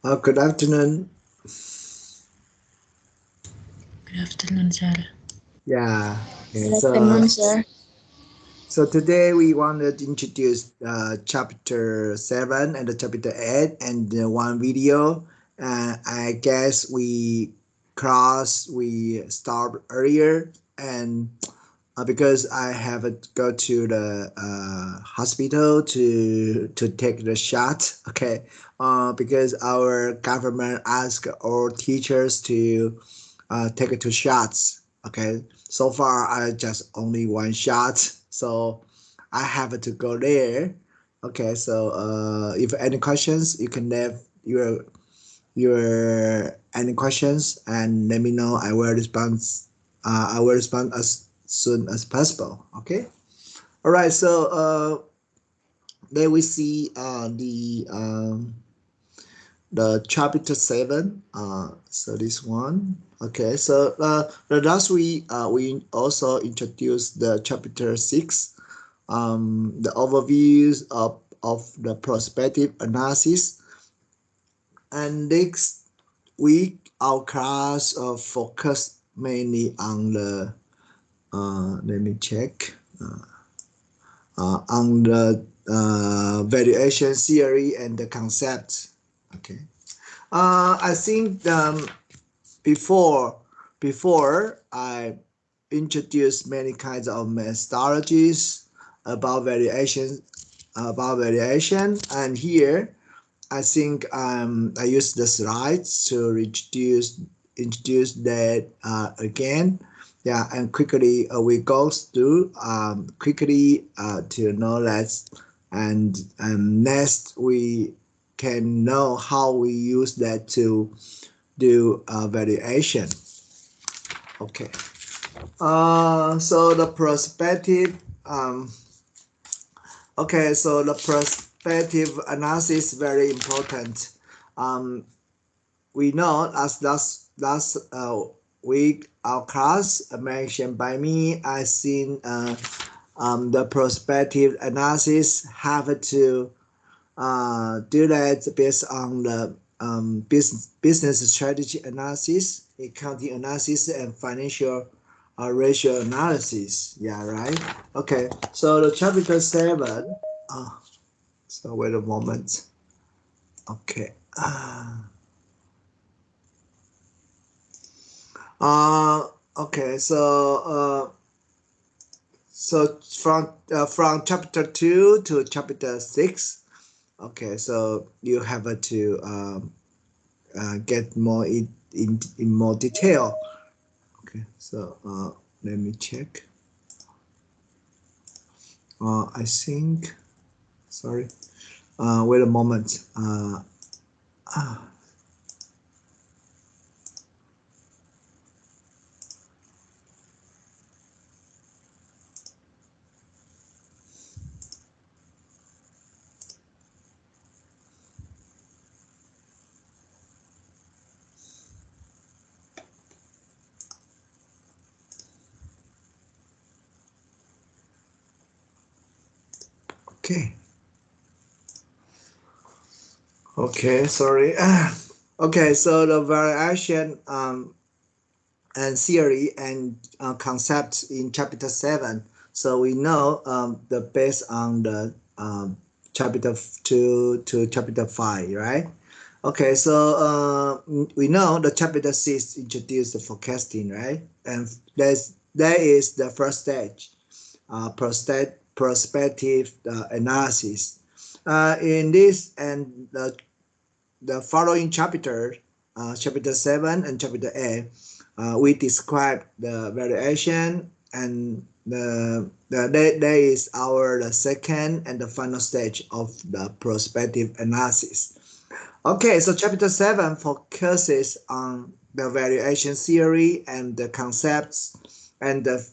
Good afternoon. Good afternoon, sir. Yeah. Okay, Good afternoon, sir. so today we wanted to introduce chapter 7 and the chapter 8 and the one video. I guess we start earlier and because I have to go to the hospital to take the shot. Okay. Because our government asked all teachers to take 2 shots. Okay. So far, I just only 1 shot. So I have to go there. Okay. So if any questions, you can leave your any questions and let me know. I will respond. I will respond as soon as possible. Okay. All right. So there we see the chapter 7. So this one. Okay. So the last week we also introduced the chapter 6. The overviews of the prospective analysis, and next week our class focused mainly on the let me check on the valuation theory and the concept. Okay. I think before I introduced many kinds of methodologies about valuation, and here I think I use the slides to introduce that again. Yeah, and quickly we go through quickly to know that, and next we can know how we use that to do valuation. Okay. So the perspective. Okay, so the perspective analysis is very important. We know as our class mentioned by me, I seen the prospective analysis have to do that based on the business strategy analysis, accounting analysis, and financial ratio analysis. Yeah, right. Okay. So the chapter 7. So wait a moment. Okay. Okay. So from chapter 2 to chapter 6. Okay. So you have to get more in more detail. Okay. So let me check. I think. Sorry. Wait a moment. Okay. Okay, sorry. Okay, so the variation and theory and concepts in chapter 7. So we know the based on the chapter 2 to chapter 5, right? Okay, so we know the chapter 6 introduced the forecasting, right? And that is the first stage, prospective analysis. In this and the following chapter, chapter 7 and chapter 8, we describe the variation and that is the second and the final stage of the prospective analysis. Okay, so chapter 7 focuses on the variation theory and the concepts and the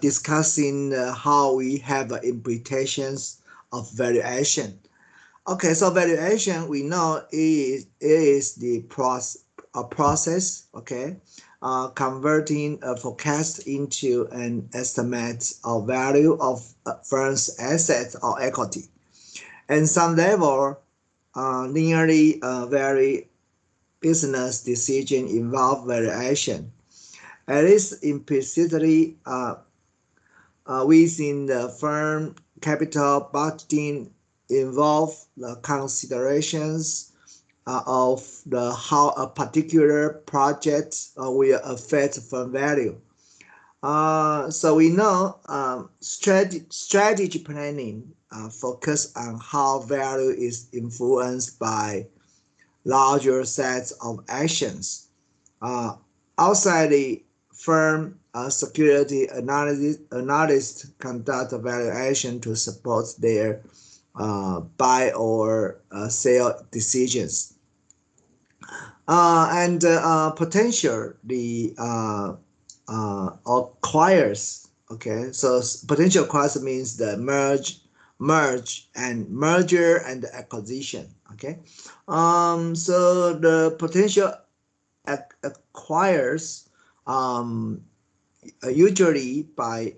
discussing how we have implications of variation. Okay, so valuation we know is the process, okay, converting a forecast into an estimate of value of a firm's assets or equity. And some level, nearly very business decision involve valuation. At least implicitly within the firm capital budgeting involve the considerations of how a particular project will affect firm value. So we know strategy planning focus on how value is influenced by larger sets of actions. Outside the firm, security analysts conduct evaluation to support their buy or sell decisions. And potentially acquires. Okay, so potential acquires means the merger and acquisition. Okay, so the potential acquires usually by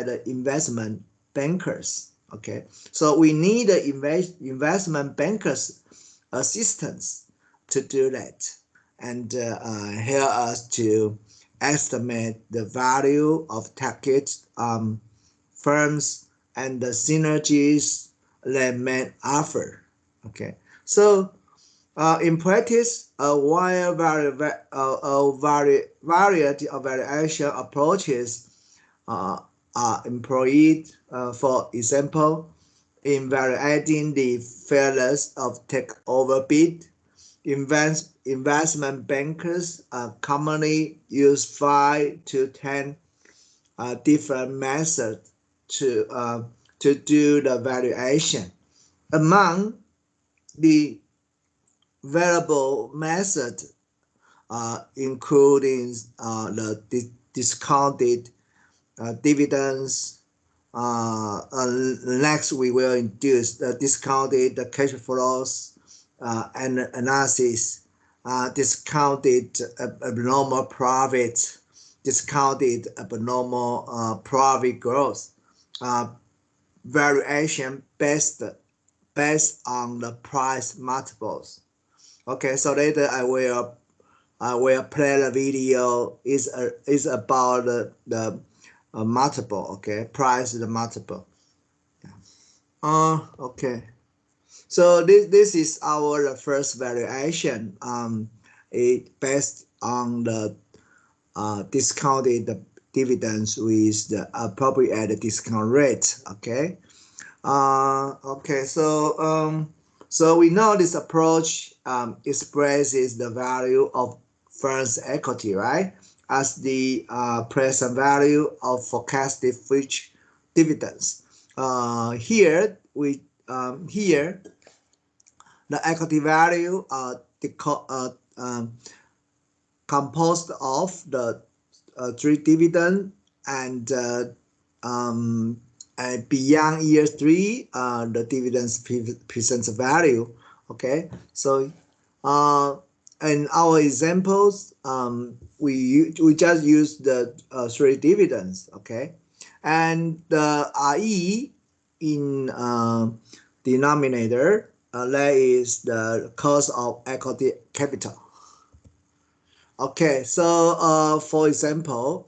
the investment bankers. Okay, so we need the investment bankers assistance to do that and help us to estimate the value of target firms and the synergies that may offer. Okay, so in practice, a wide variety of valuation approaches are employed. For example, in evaluating the fairness of takeover bid, investment bankers commonly use 5 to 10 different methods to do the valuation. Among the variable method including the discounted dividends. Next, we will introduce the discounted cash flows and analysis, discounted abnormal profit, discounted abnormal profit growth, variation based on the price multiples. Okay, so later I will play the video is about the multiple. Okay, price the multiple. Okay. So this is our first valuation. It based on the discounted dividends with the appropriate discount rate. Okay. Okay. So we know this approach expresses the value of firm's equity, right, as the present value of forecasted future dividends. Here the equity value composed of the 3 dividend and beyond year 3 the dividends presents value. Okay, so in our examples we just use the 3 dividends. Okay, and the RE in denominator, that is the cost of equity capital. Okay, so for example,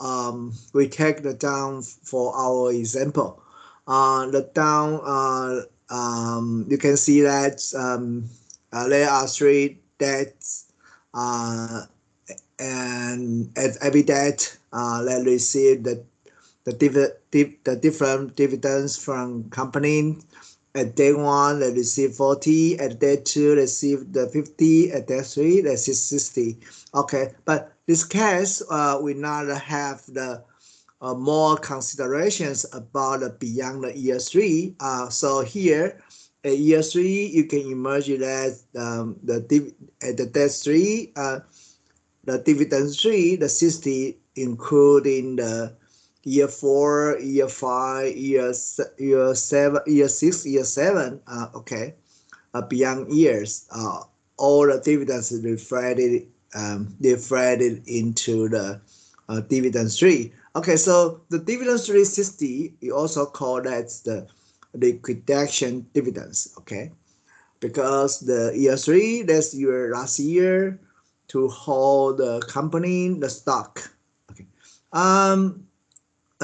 we take the down for our example. The down, you can see that there are 3 debts, and at every debt they receive the different dividends from company. At day 1, they receive 40. At day 2, they receive the 50. At day 3, they receive 60. Okay, but this case, we not have the more considerations about the beyond the year 3. So here, at year 3, you can imagine that at the day 3, the dividend 3, the 60, including the year 4, year 5, year 7, year 6, year 7. Okay, beyond years, all the dividends reflected into the dividend 3. Okay, so the dividend 360, you also call that the liquidation dividends. Okay, because the year 3, that's your last year to hold the company, the stock. Okay,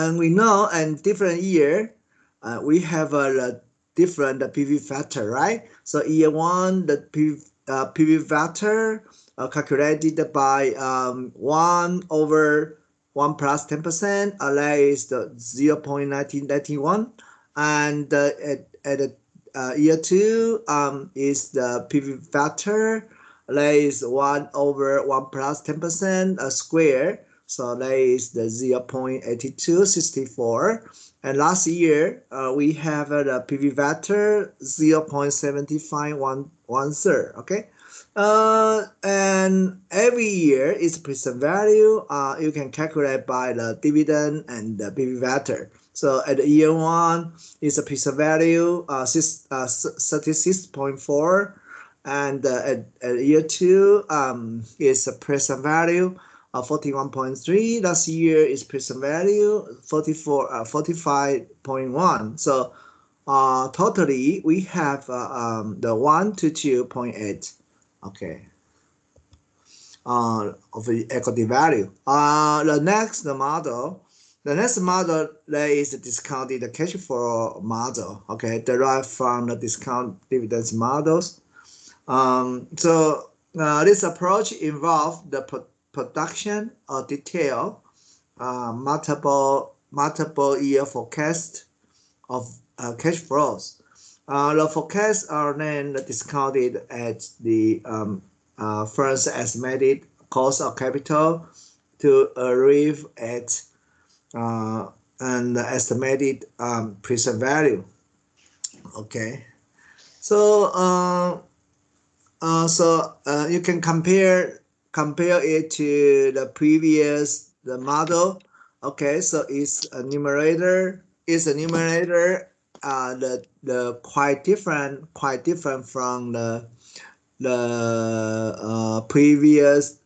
and we know in different year we have a different PV factor, right? So year 1, the PV factor calculated by 1 over 1 plus 10%, that is the 0.1991, and at year 2 is the PV factor, that is 1 over 1 plus 10% square. So that is the 0.8264. And last year, we have the PV factor 0.7513. Okay. And every year is present value. You can calculate by the dividend and the PV factor. So at year 1 is a present value 36.4. And at year 2 is a present value 41.3. Last year is present value 45.1. So totally we have the 1 to 2.8. Okay, of the equity value. The next model that is the discounted cash flow model. Okay, derived from the discount dividends models. So this approach involves the production or detail multiple year forecast of cash flows. The forecasts are then discounted at the first estimated cost of capital to arrive at an estimated present value. Okay, so you can compare it to the previous model. Okay, so it's a numerator. The quite different from the the previous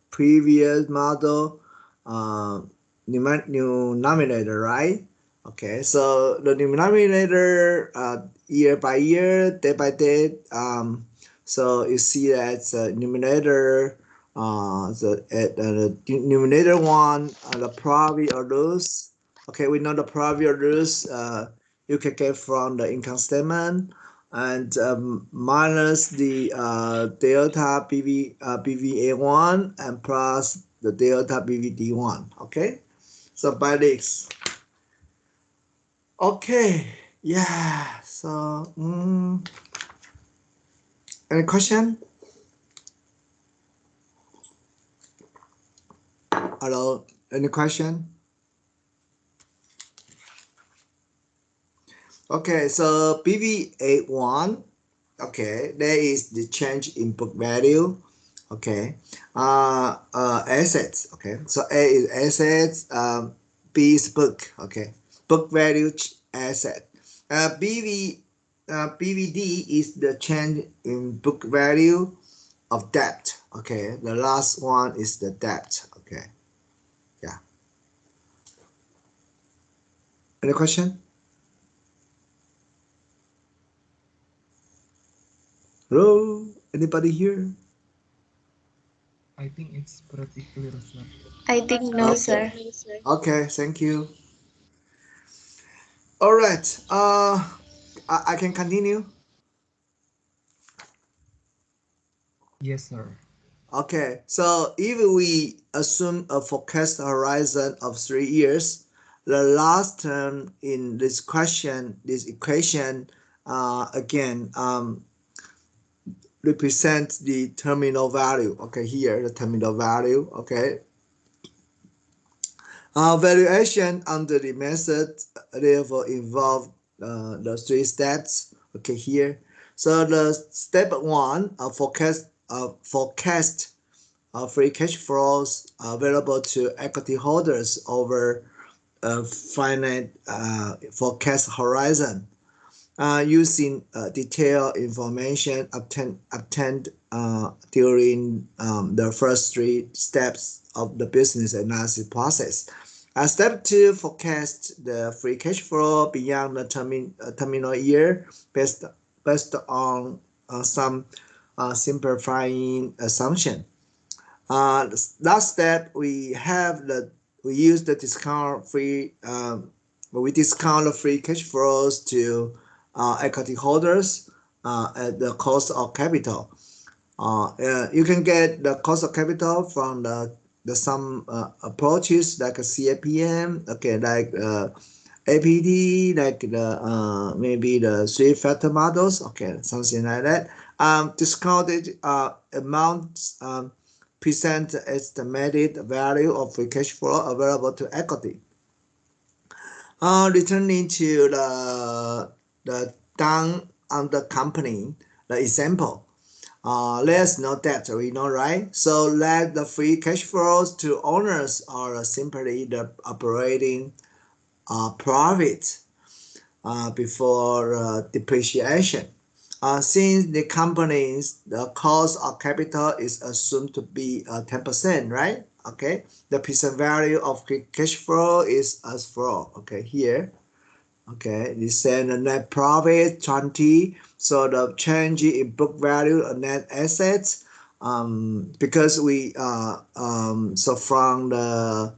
model denominator, right? Okay, so the denominator year by year, day by day. So you see that the numerator, the numerator one, the profit or loss. Okay, we know the profit or loss. You can get from the income statement, and minus the delta BVA1 and plus the delta BVD1. Okay, so by this. Okay, yeah. So, any question? Hello, any question? Okay, so BVA1. Okay, there is the change in book value. Okay, assets. Okay, so A is assets. B is book. Okay, book value asset. BVD is the change in book value of debt. Okay, the last one is the debt. Okay, yeah. Any question? Hello, anybody here? I think it's pretty clear, sir. I think no, Okay. sir. Okay, thank you. All right. I can continue. Yes, sir. Okay, so if we assume a forecast horizon of 3 years, the last term in this equation, again, represents the terminal value. Okay, here the terminal value. Okay, valuation under the method therefore involve the three steps. Okay, here. So the step one, forecast free cash flows available to equity holders over a finite forecast horizon, using detailed information obtained during the first three steps of the business analysis process. Step two, forecast the free cash flow beyond the terminal year based on some simplifying assumption. Last step, we use the discount free we discount the free cash flows to equity holders at the cost of capital. You can get the cost of capital from the some approaches like a CAPM, okay, like APD, like the maybe the three factor models, okay, something like that. Discounted amounts present estimated value of free cash flow available to equity. Returning to the down under company, the example. There's no debt, we know, right? So let the free cash flows to owners are simply the operating profit before depreciation. Since the company's the cost of capital is assumed to be 10%, right? Okay, the present value of cash flow is as follows. Okay, here. Okay, this is the net profit 20. So the change in book value of net assets. Because we so from the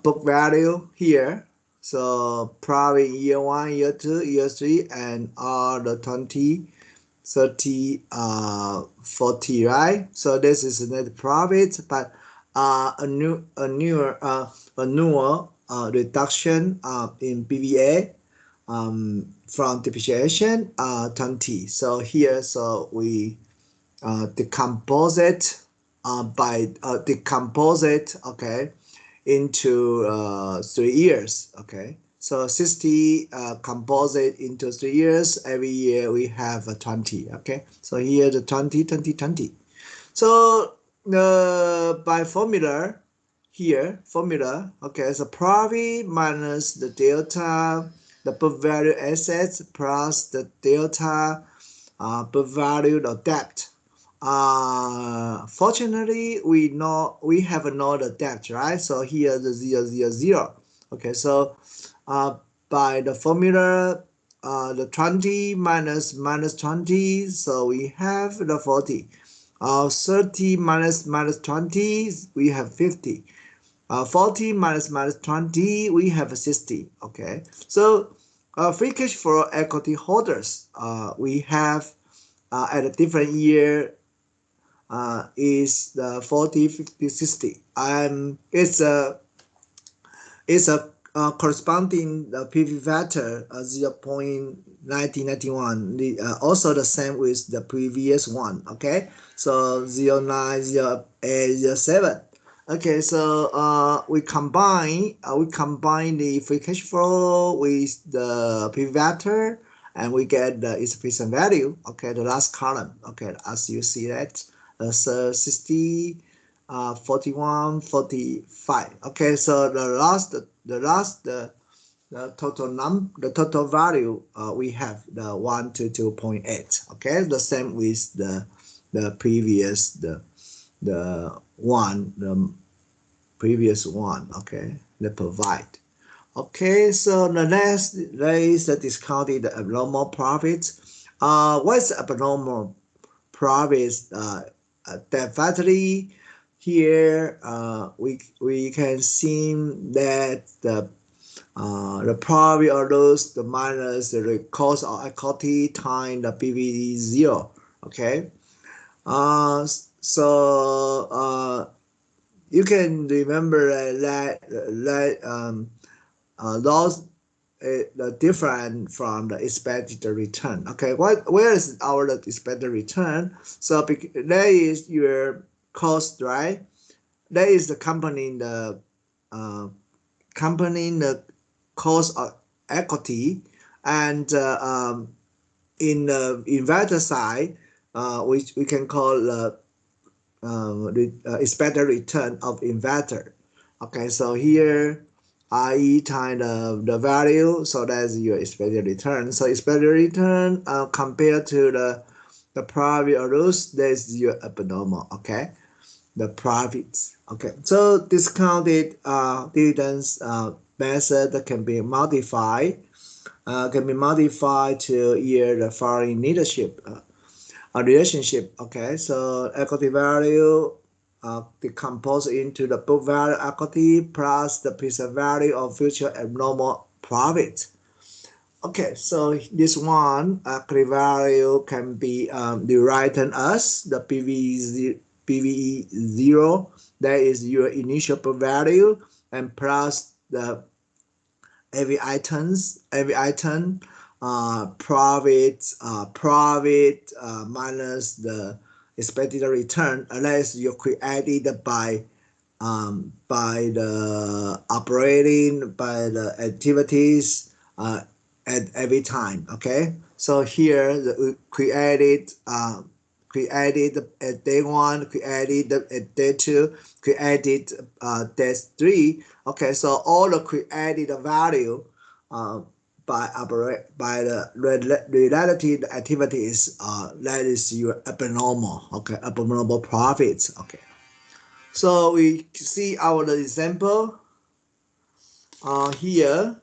book value here. So probably year one, year two, year three, and all the 20, 30, 40, right? So this is the net profit, but annual reduction in BVA from depreciation 20. So here, so we decompose it okay, into 3 years. Okay, so 60 composite into 3 years. Every year we have 20. Okay, so here the 20, 20, 20. So by formula here, okay, so profit minus the delta, the book value assets plus the delta book value of debt. Fortunately, we have know the debt, right? So here the 0, 0, 0. Okay, so by the formula, the 20 minus 20, so we have the 40. 30 minus 20, we have 50. 40 minus 20, we have 60. Okay, so free cash flow equity holders, we have at a different year is the 40, 50, 60. It's a corresponding PV factor 0.1991. Also the same with the previous one. Okay, so 0.9, 0.8, 0.7. Okay, so we combine the free cash flow with the PV factor, and we get the its present value. Okay, the last column. Okay, as you see that, so 60. 41, 45. Okay, so the total value we have the 122.8. Okay, the same with the previous the previous one. Okay, the provide. Okay, so the next is the discounted abnormal profits. What's abnormal profits? Definitely here we can see that the profit or loss the minus the cost of equity times the PV 0. Okay, so you can remember that those the different from the expected return. Okay, where is our expected return? So that is your cost, right? That is the company the cost of equity, and in the investor side, which we can call the expected return of investor. Okay, so here I times the value, so that's your expected return. So expected return compared to the profit or loss, that's your abnormal. Okay, the profits. Okay, so discounted dividends method can be modified. To year the following leadership relationship. Okay, so equity value decomposed into the book value equity plus the present value of future abnormal profit. Okay, so this one equity value can be rewritten as the PVE 0, that is your initial book value, and plus the every item profit minus the expected return, unless you created by the operating by the activities at every time. Okay, so here the created at day 1, created at day 2, created day 3. Okay, so all the created value by the related activities that is your abnormal. Okay, abnormal profits. Okay, so we see our example here.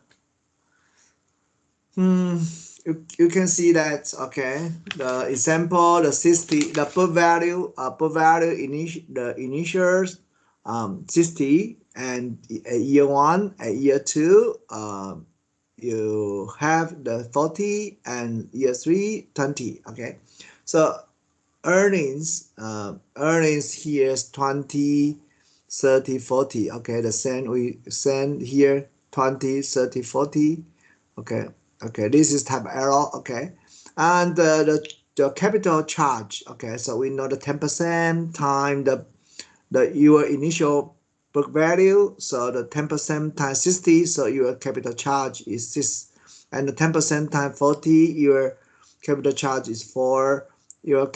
You can see that. Okay, the example, the 60, the book value the initial 60, and at year 1, at year 2 you have the 40, and year 3 20. Okay, so earnings here is 20, 30, 40. Okay, the same we send here 20, 30, 40. Okay, this is type error. Okay, and the capital charge. Okay, so we know the 10% time the your initial book value, so the 10% times 60, so your capital charge is 6, and the 10% times 40, your capital charge is 4. Your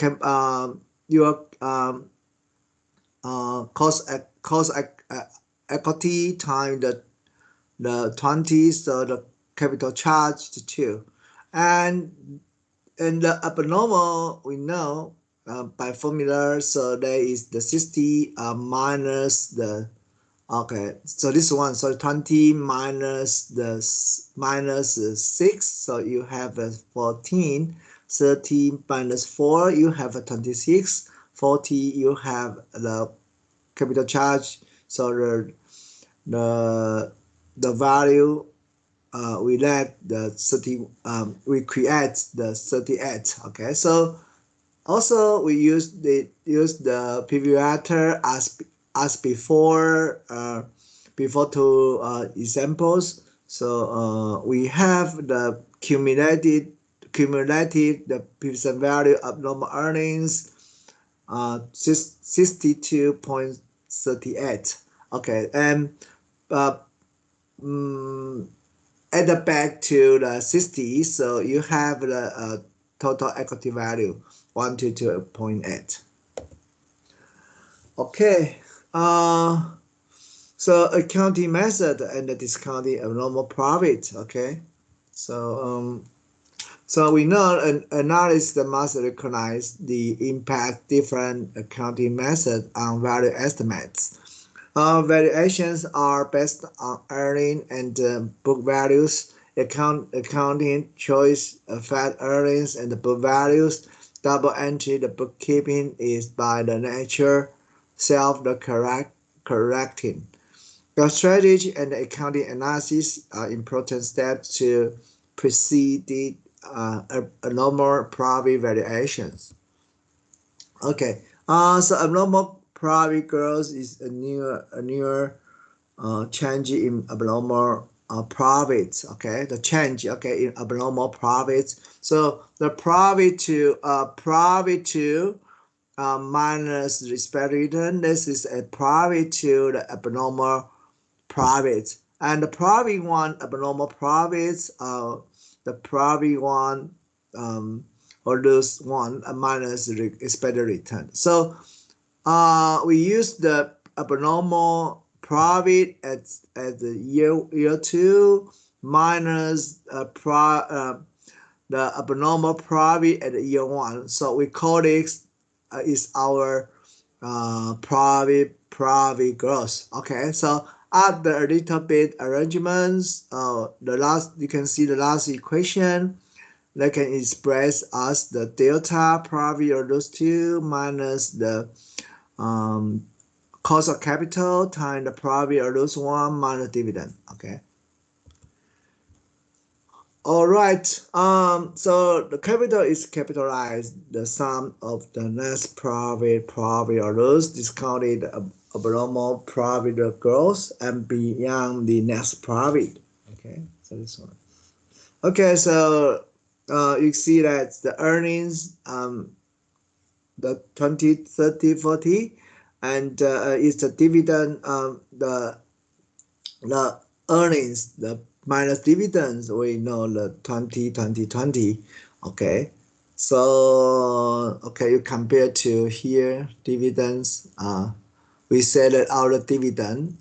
cost equity time the 20, so the capital charge to 2, and the abnormal we know by formula. So there is the 60 minus the, okay, so this one, so 20 minus the minus 6, so you have a 14. 30 minus 4, you have a 26. 40, you have the capital charge. So the value we let the 30, we create the 38. Okay, so also we use the PV vector as before, before two examples. So we have the cumulative the percent value of normal earnings, 62.38. Okay, and add back to the 60, so you have the total equity value 122.8. Okay, so accounting method and the discounting of normal profit. Okay, so so we know an analyst must recognize the impact different accounting methods on value estimates. Valuations are based on earning and book values. Accounting choice affect earnings and book values. Double entry the bookkeeping is by the nature self-correcting. The strategy and the accounting analysis are important steps to precede abnormal profit valuations. Okay, so abnormal profit growth is a newer change in abnormal profits. Okay, the change, okay, in abnormal profits. So the profit to minus respect return. This is a profit to the abnormal profits, and the profit one abnormal profits. The profit one or lose one minus expected return. So we use the abnormal profit at the year 2 minus the abnormal profit at year 1. So we call this is our profit growth. Okay, so add the a little bit arrangements. The last, you can see the last equation that can express as the delta profit or those two minus the cost of capital times the profit or those one minus dividend. Okay. All right. So the capital is capitalized the sum of the net profit or loss discounted abnormal profit or growth and beyond the net profit. Okay. So this one. Okay. So you see that the earnings the 20, 30, 40, and it's the dividend the earnings, the minus dividends, we know the 20, 20, 20. Okay, so okay, you compare to here dividends. We say that our dividend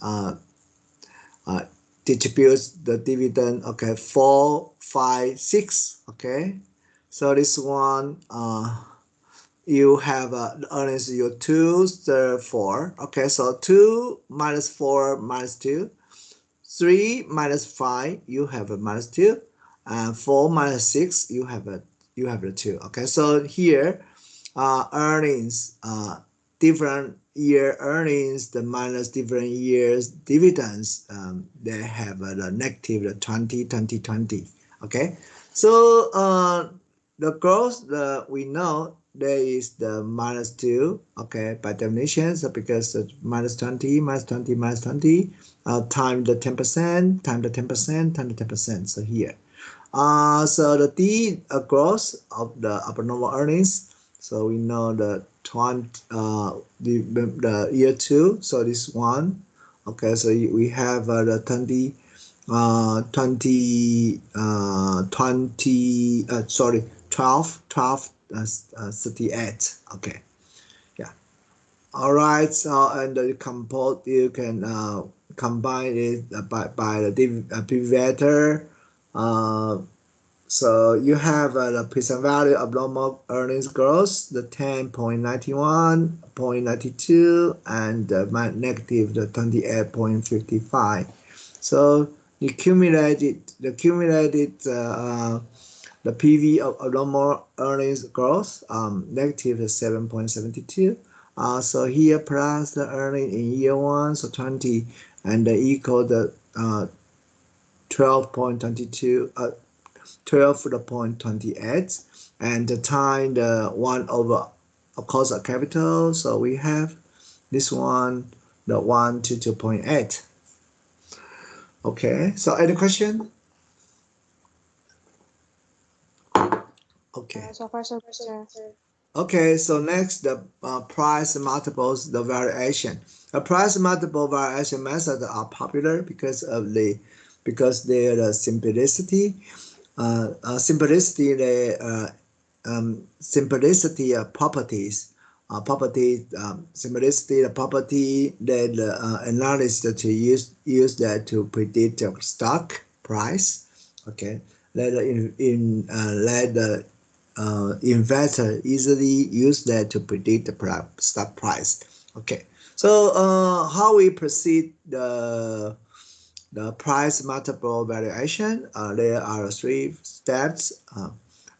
distributes the dividend. Okay, 4, 5, 6. Okay, so this one you have the earnings your 2, 3, 4. Okay, so 2 minus 4 minus 2. 3 minus 5, you have a minus 2, and 4 minus 6, you have a 2. Okay, so here earnings, different year earnings, the minus different years dividends, they have the negative 20, 20, 20. Okay, so the growth, we know there is the minus 2. Okay, by definition, so because minus 20 minus 20 minus 20 times the 10%, times the 10%, times the 10%. So here, so the D growth of the abnormal earnings. So we know the 20, the year 2. So this one. Okay, so we have the 20, 12, 38. Okay, yeah. All right. So and the compose, you can combine it by the PV vector. So you have the present value of normal earnings growth, the 10.91, 0.92, and negative the 28.55. So the accumulated the PV of normal earnings growth, negative 7.72. So here plus the earning in year one, so 20, and equal the 12.22, 12.28, and the time the 1 over cost of capital. So we have this one, the 1 to 2.8. Okay, so any question? Okay. So far, so good, sir. Okay, so next the price multiples, the variation. The price multiple variation methods are popular because of their simplicity. Simplicity properties. Simplicity the property that analysts to use that to predict the stock price. Okay, let the investor easily use that to predict the stock price. Okay, so how we proceed the price multiple valuation? There are 3 steps.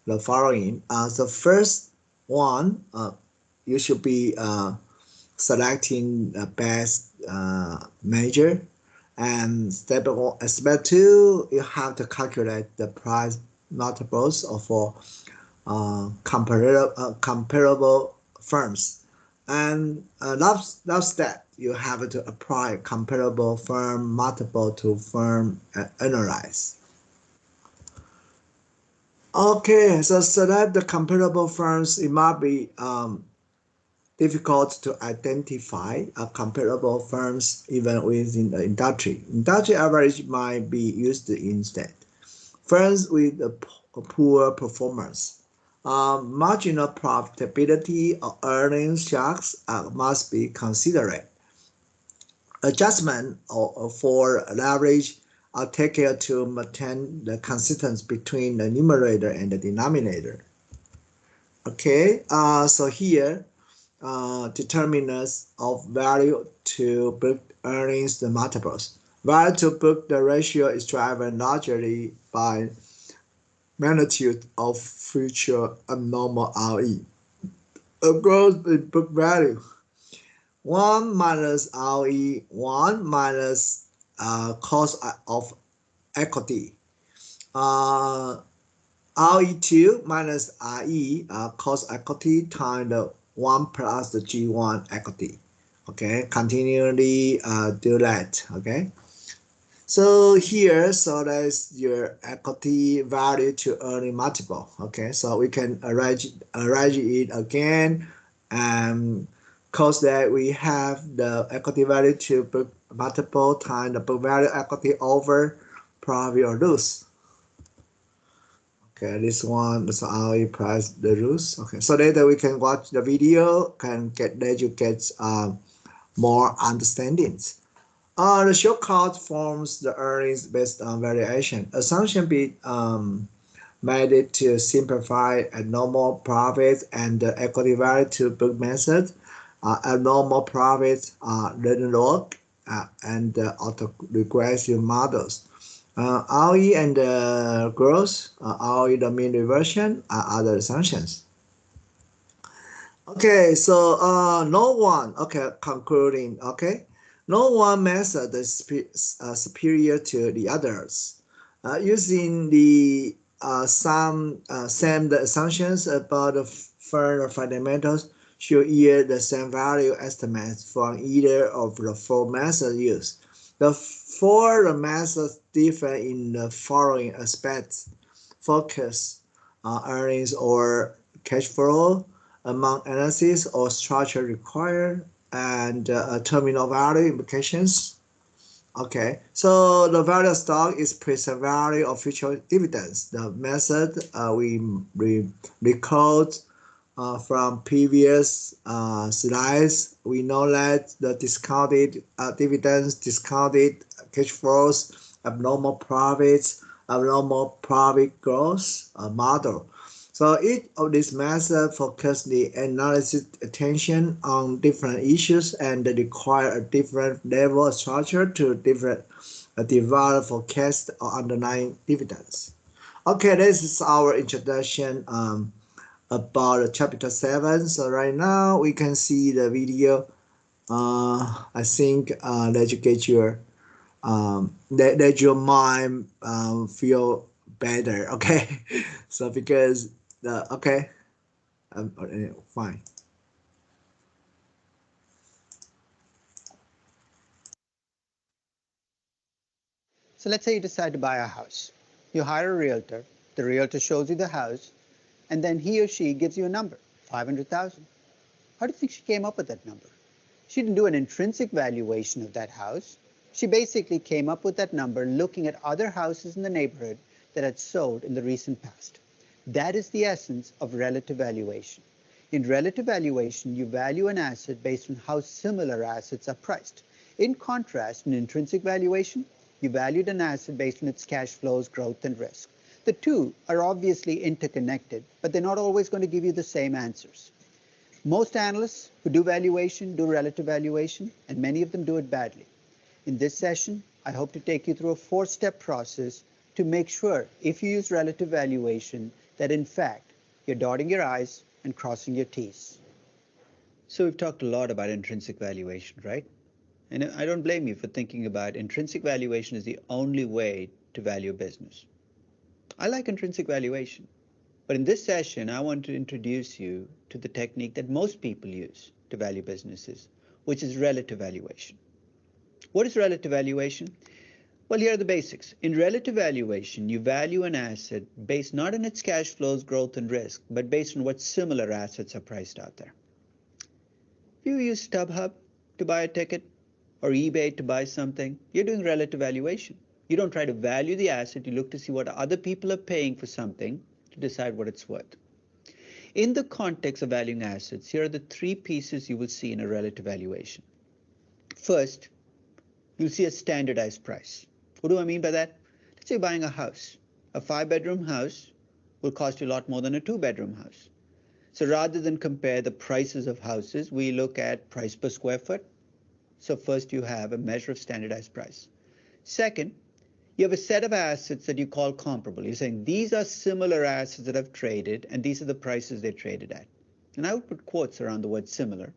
The following. The first one, you should be selecting the best measure. And step 2, you have to calculate the price multiples for comparable firms. And last step, you have to apply comparable firm multiple to firm analyze. Okay, so select the comparable firms. It might be difficult to identify comparable firms even within the industry. Industry average might be used instead. Firms with a poor performance. Marginal profitability or earnings shocks must be considered. Adjustment for leverage take care to maintain the consistency between the numerator and the denominator. Okay, so here, determinants of value to book earnings the multiples. Value to book the ratio is driven largely by magnitude of future abnormal RE. A growth in book value. 1 minus RE, 1 minus cost of equity. RE2 minus RE, cost equity times the 1 plus the G1 equity. Okay, continually do that. Okay, so here, so that's your equity value to earning multiple. Okay, so we can arrange it again, and cause that we have the equity value to book multiple times the book value equity over profit or loss. Okay, this one is how we price the rules. Okay, so later we can watch the video, can let you get more understandings. The shortcut forms the earnings based on variation. Assumption be made to simplify abnormal profits and the equity value to book method. Abnormal profits are written log and autoregressive models. ROE and growth, ROE the mean reversion are other assumptions. Okay, so concluding, okay, no one method is superior to the others. Using the same the assumptions about the firm fundamentals should yield the same value estimates from either of the 4 methods used. The 4 methods differ in the following aspects: focus, earnings or cash flow, amount analysis or structure required, and terminal value implications. Okay, so the value of stock is present value of future dividends. The method we recalled from previous slides. We know that the discounted dividends, discounted cash flows, abnormal profits, normal profit growth model. So each of these methods focus the analysis attention on different issues and require a different level of structure to different develop forecast or underlying dividends. Okay, this is our introduction about chapter 7. So right now we can see the video. I think that you get your let your mind feel better. Okay, so because the okay, fine. So let's say you decide to buy a house. You hire a realtor, the realtor shows you the house, and then he or she gives you a number, 500,000. How do you think she came up with that number? She didn't do an intrinsic valuation of that house. She basically came up with that number looking at other houses in the neighborhood that had sold in the recent past. That is the essence of relative valuation. In relative valuation, you value an asset based on how similar assets are priced. In contrast, in intrinsic valuation, you valued an asset based on its cash flows, growth, and risk. The two are obviously interconnected, but they're not always going to give you the same answers. Most analysts who do valuation do relative valuation, and many of them do it badly. In this session, I hope to take you through a 4-step process to make sure, if you use relative valuation, that in fact, you're dotting your I's and crossing your T's. So we've talked a lot about intrinsic valuation, right? And I don't blame you for thinking about intrinsic valuation as the only way to value a business. I like intrinsic valuation. But in this session, I want to introduce you to the technique that most people use to value businesses, which is relative valuation. What is relative valuation? Well, here are the basics. In relative valuation, you value an asset based not on its cash flows, growth, and risk, but based on what similar assets are priced out there. If you use StubHub to buy a ticket or eBay to buy something, you're doing relative valuation. You don't try to value the asset, you look to see what other people are paying for something to decide what it's worth. In the context of valuing assets, here are the 3 pieces you will see in a relative valuation. First, you'll see a standardized price. What do I mean by that? Let's say you're buying a house. A 5-bedroom house will cost you a lot more than a 2-bedroom house. So rather than compare the prices of houses, we look at price per square foot. So first you have a measure of standardized price. Second, you have a set of assets that you call comparable. You're saying these are similar assets that have traded, and these are the prices they traded at. And I would put quotes around the word similar,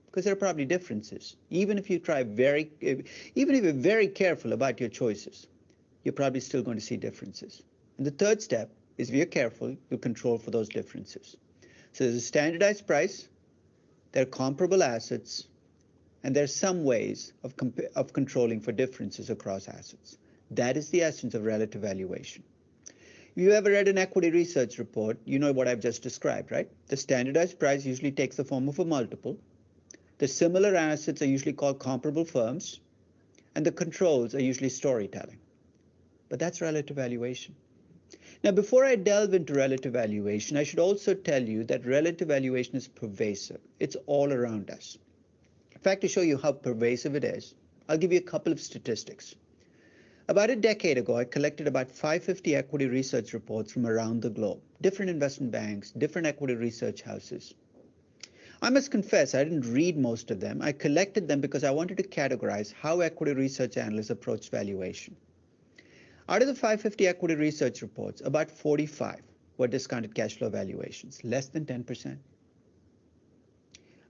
because there are probably differences. Even if you're very careful about your choices, you're probably still going to see differences. And the third step is, if you're careful, you'll control for those differences. So there's a standardized price, there are comparable assets, and there's some ways of controlling for differences across assets. That is the essence of relative valuation. If you ever read an equity research report, you know what I've just described, right? The standardized price usually takes the form of a multiple. The similar assets are usually called comparable firms, and the controls are usually storytelling. But that's relative valuation. Now, before I delve into relative valuation, I should also tell you that relative valuation is pervasive. It's all around us. In fact, to show you how pervasive it is, I'll give you a couple of statistics. About a decade ago, I collected about 550 equity research reports from around the globe, different investment banks, different equity research houses. I must confess, I didn't read most of them. I collected them because I wanted to categorize how equity research analysts approach valuation. Out of the 550 equity research reports, about 45 were discounted cash flow valuations, less than 10%.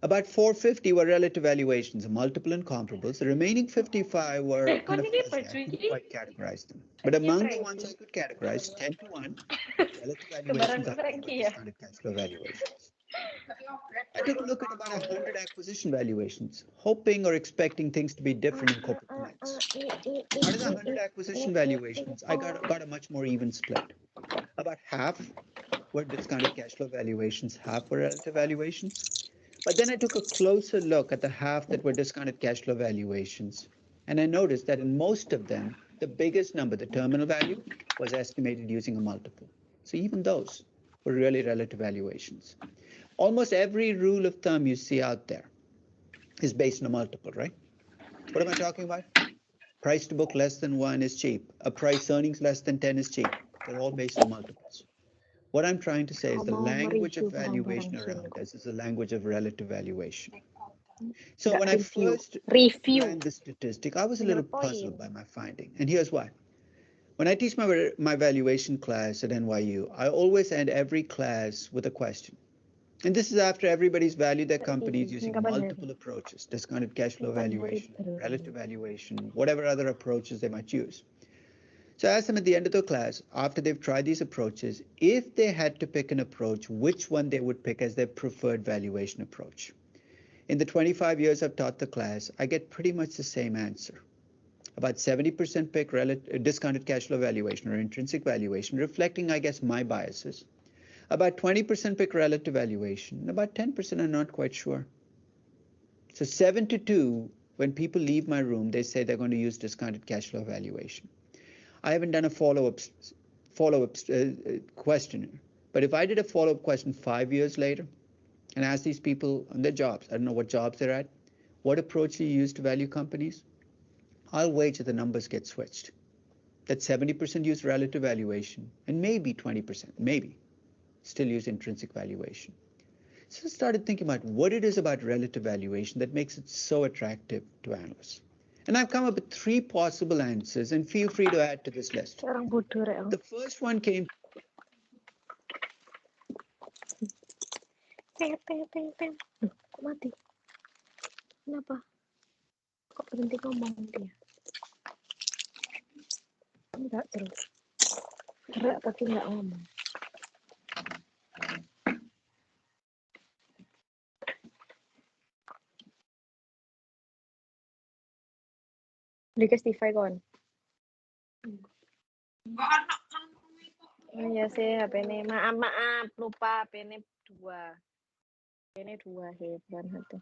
About 450 were relative valuations, multiple and comparables. The remaining 55 were kind of fuzzy. I couldn't quite categorize them. But among the ones I could categorize, 10 to 1, relative valuations outnumbered discounted cash flow valuations. I took a look at about 100 acquisition valuations, hoping or expecting things to be different in corporate finance. Out of the 100 acquisition valuations, I got a much more even split. About half were discounted cash flow valuations, half were relative valuations. But then I took a closer look at the half that were discounted cash flow valuations, and I noticed that in most of them, the biggest number, the terminal value, was estimated using a multiple. So even those were really relative valuations. Almost every rule of thumb you see out there is based on a multiple, right? What am I talking about? Price to book less than 1 is cheap. A price earnings less than 10 is cheap. They're all based on multiples. What I'm trying to say is the language of valuation around us is a language of relative valuation. So when I first ran the statistic, I was a little puzzled by my finding. And here's why. When I teach my valuation class at NYU, I always end every class with a question. And this is after everybody's valued their companies using multiple approaches: discounted cash flow valuation, relative valuation, whatever other approaches they might use. So I asked them at the end of the class, after they've tried these approaches, if they had to pick an approach, which one they would pick as their preferred valuation approach. In the 25 years I've taught the class, I get pretty much the same answer. About 70% pick discounted cash flow valuation or intrinsic valuation, reflecting, I guess, my biases. About 20% pick relative valuation, and about 10% are not quite sure. So 7 to 2, when people leave my room, they say they're going to use discounted cash flow valuation. I haven't done a follow-up questionnaire, but if I did a follow-up question 5 years later and asked these people on their jobs, I don't know what jobs they're at, what approach do you use to value companies? I'll wager the numbers get switched. That 70% use relative valuation and maybe 20%, maybe, still use intrinsic valuation. So I started thinking about what it is about relative valuation that makes it so attractive to analysts. And I've come up with 3 possible answers, and feel free to add to this list. The first one came. Kok mati? Kenapa? Kok berhenti ngomong dia? Enggak terus. Gerak tapi enggak ngomong. Dikasih kon. Iya sih, HP ini. Maaf, lupa. HP ini 2. Ini 2 bukan 1.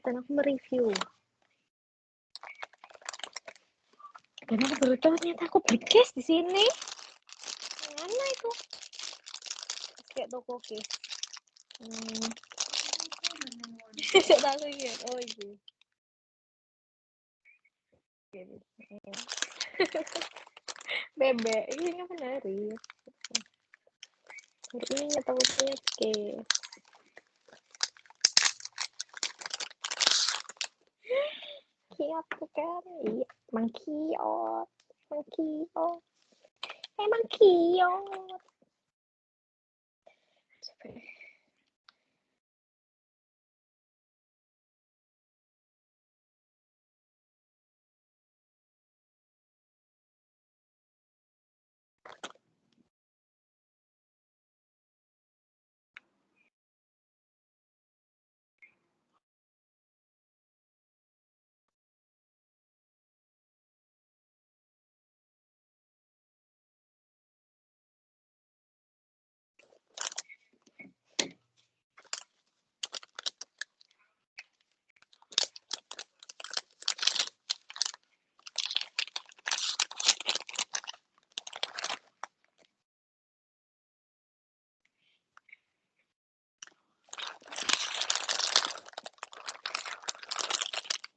Dan aku mereview. Dan aku baru tahu ternyata aku beli-case di sini. Mana itu? Kayak toko case. Saya tahu ya. Oh iya. Bebek, ini nggak menarik. Hari ini nggak tahu case. Kiot kan? Iya, mangkiot. Emang kiot.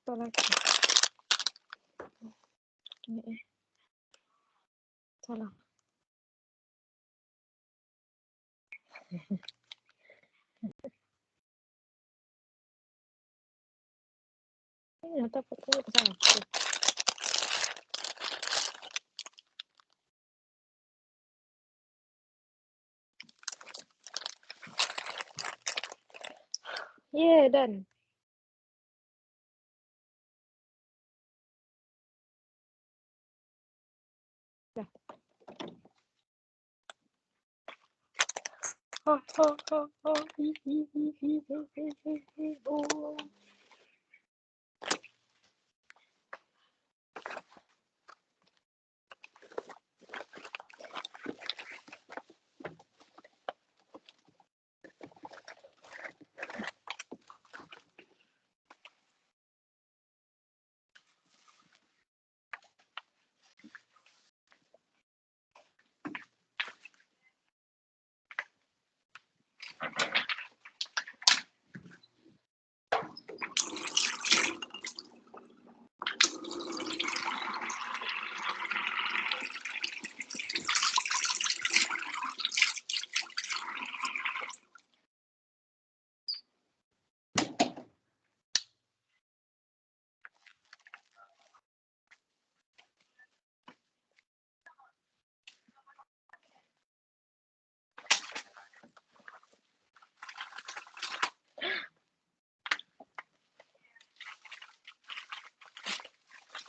Apa lagi? Ini salah. Ini apa pokoknya salah. Yeah, done. Dah.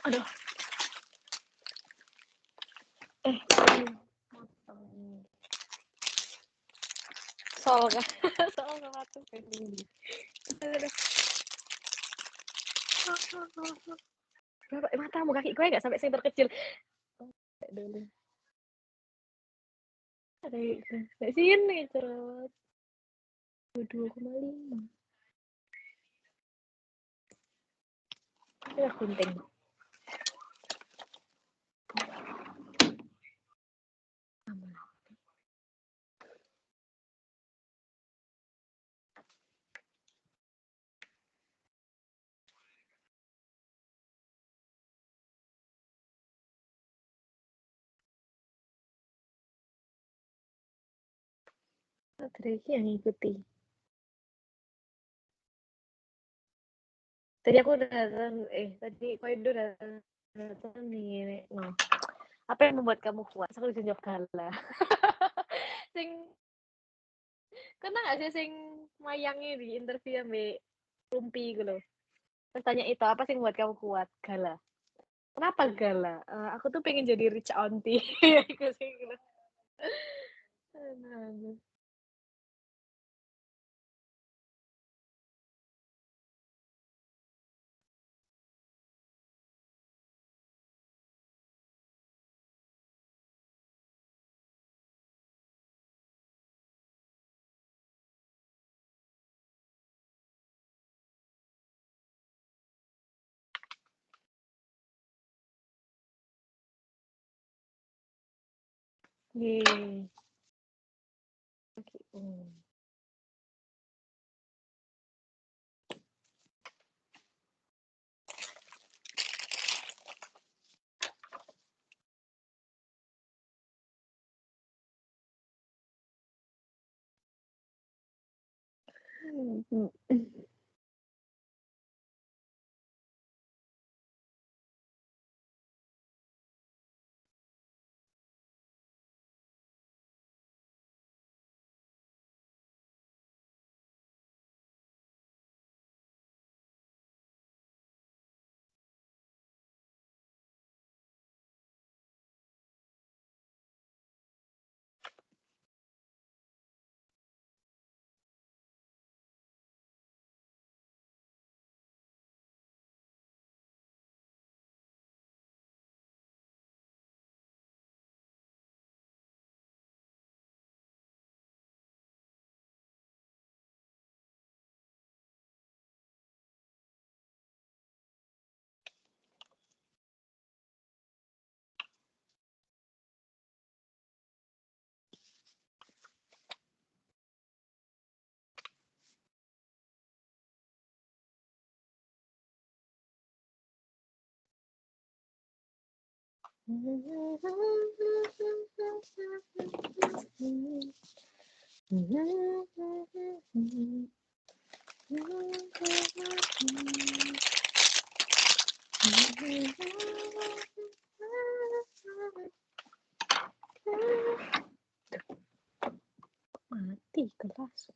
Aduh. Sol kan? Sol sama tuh pending. Berapa matamu kaki gue nggak sampai senter kecil. Dulu. Ada di sini terus 2,5. Ya gunting. Tracy yang ngikuti. Tadi aku datang, tadi Koido datang nih, no. Apa yang membuat kamu kuat? Aku dijawab gala. Sing, kena nggak sih sing mayangnya di interview ambil Rumpi gitu loh. Terus tanya itu apa sih yang membuat kamu kuat? Gala. Kenapa gala? Aku tuh pengen jadi rich auntie. Itu sih gitu. Yeay. Okay. Mati kelas.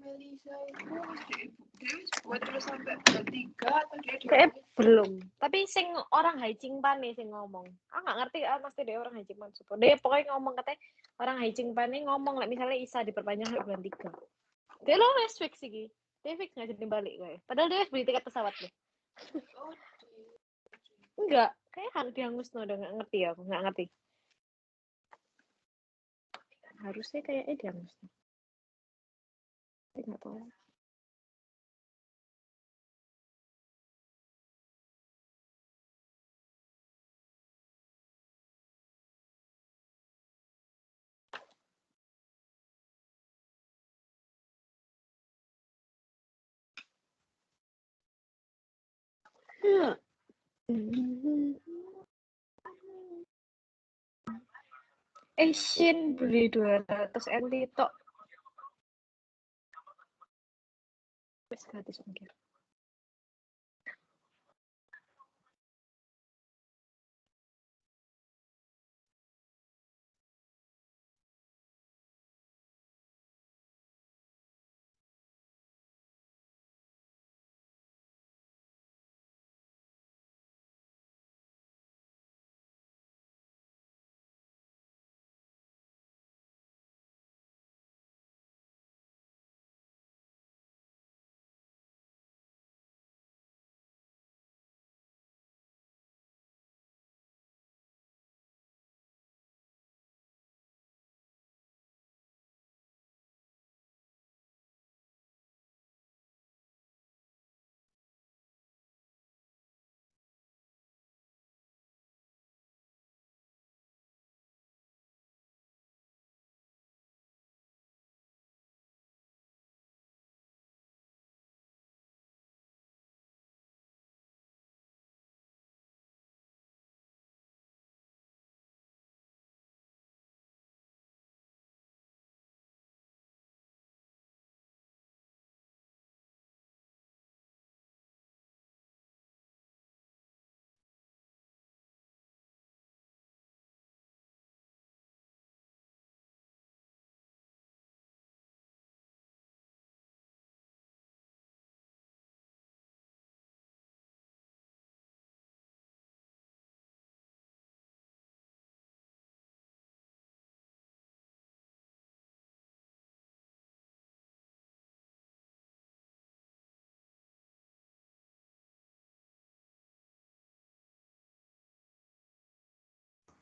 Melisa itu buat terus sampai bertiga atau dia Kayak belum. Tapi sing orang Haijing Pan nih sing ngomong. Nggak ngerti pasti dia orang Haijing Pan support. Dia pokoknya ngomong katanya orang Haijing Pan nih ngomong misalnya Isa diperpanjang sampai bulan 3. Dia lo wes fix sih. Dia fix nggak jadi balik kayak. Padahal dia beli tiket pesawat deh. Enggak, kayak harus dihangus udah nggak ngerti ya, aku nggak ngerti. Harusnya kayaknya dihangus. Nggak tahu. Asian beli 200 NT tok. Wes gratis ongkir.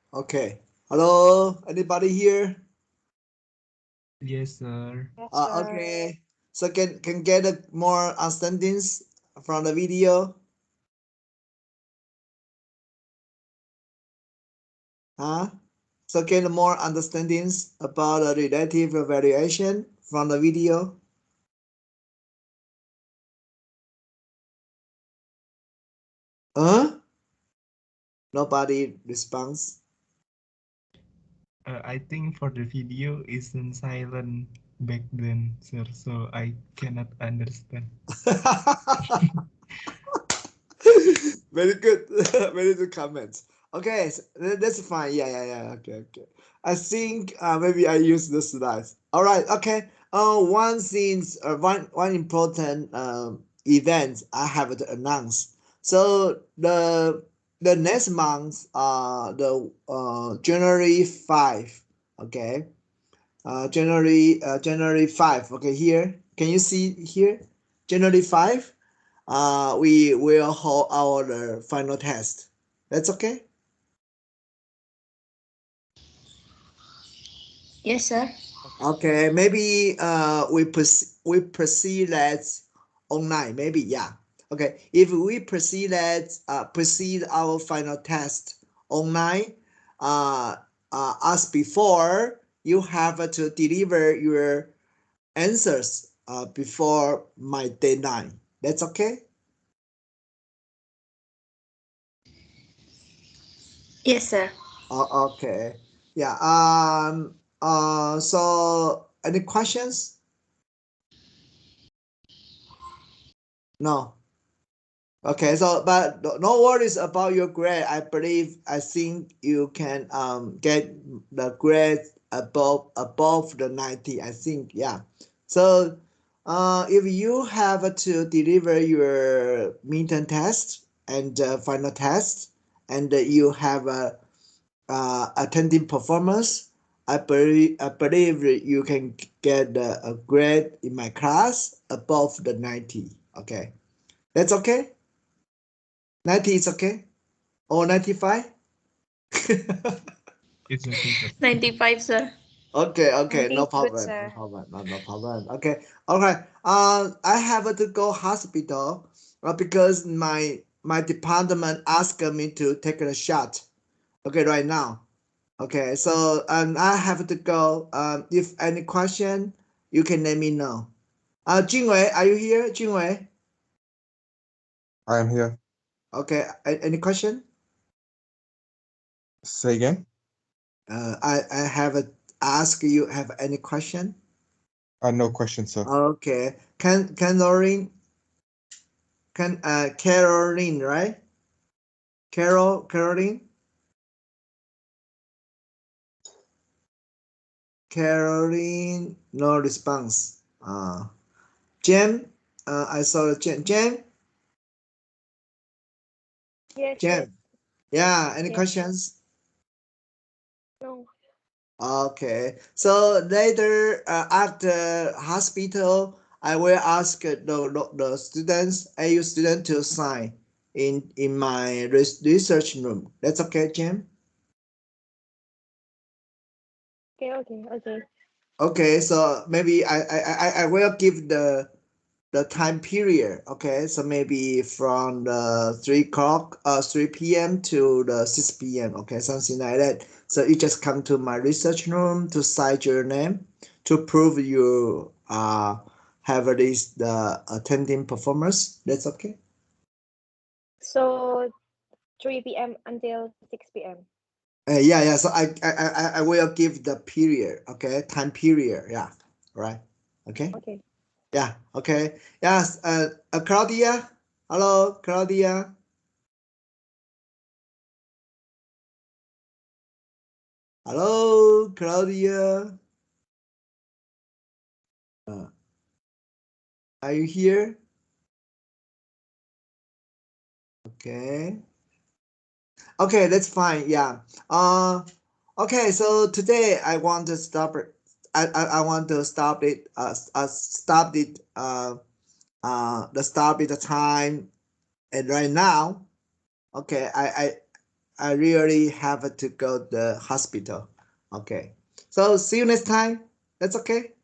Okay. Hello, anybody here? Yes, sir. Yes, sir. Okay. So can get more understandings from the video? Huh? So get more understandings about the relative evaluation from the video? Huh? Nobody responds. I think for the video isn't silent back then, sir, so I cannot understand. Very good. Very good comments. Okay, so that's fine. Yeah. Okay. I think maybe I use the slides. All right. Okay. One important event I have to announce. So the next month, the January 5. Okay. January 5. Okay, here. Can you see here? January 5. We will hold our final test. That's okay? Yes, sir. Okay, maybe we proceed that online. Maybe, yeah. Okay, if we proceed our final test online, as before, you have to deliver your answers before my deadline. That's okay? Yes, sir. Okay. Yeah. So any questions? No. Okay. So, but no worries about your grade. I think you can get the grade above the 90. I think, yeah. So if you have to deliver your midterm test and final test, and you have a attending performance, I believe you can get a grade in my class above the 90. Okay, that's okay. 90 is okay, or 95. It's okay, sir. 95, sir. Okay, 90 no is good, problem, sir. no problem. Okay, all right. I have to go hospital because my department asked me to take a shot. Okay, right now. Okay, so I have to go. If any question, you can let me know. Jinwei, are you here, Jinwei? I am here. Okay, any question? Say again. I have ask you have any question? No question, sir. Okay, Caroline, Caroline, right? Caroline, no response. Jem, I saw the Jem, Yes, yes. Jem. Yeah, any Yes. questions? No. Okay, so later after hospital, I will ask the students, AU student, to sign in my research room. That's okay, Jim? Okay. Okay, so maybe I will give the time period. Okay, so maybe from the 3 p.m. to the 6 p.m. Okay, something like that. So you just come to my research room to cite your name to prove you have this the attending performance. That's okay. So 3 p.m. until 6 p.m. Yeah. So I will give the period. Okay, time period. Yeah. All right. Okay. Okay. Yeah. Okay. Yes. Claudia. Hello, Claudia. Hello, Claudia. Are you here? Okay. Okay, that's fine. Yeah. Okay. So today I want to stop it. I want to stop it. Stop it. The stop it the time. And right now, okay. I really have to go to the hospital. Okay. So see you next time. That's okay.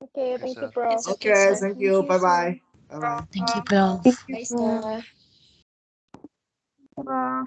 Okay, Okay, thank you, sir. bro. It's okay, Okay. sir. Thank Thank you. you, Bye sir. bye. Bye bye. Thank you, Prof. Thank you, Bye, sir. sir. Bye.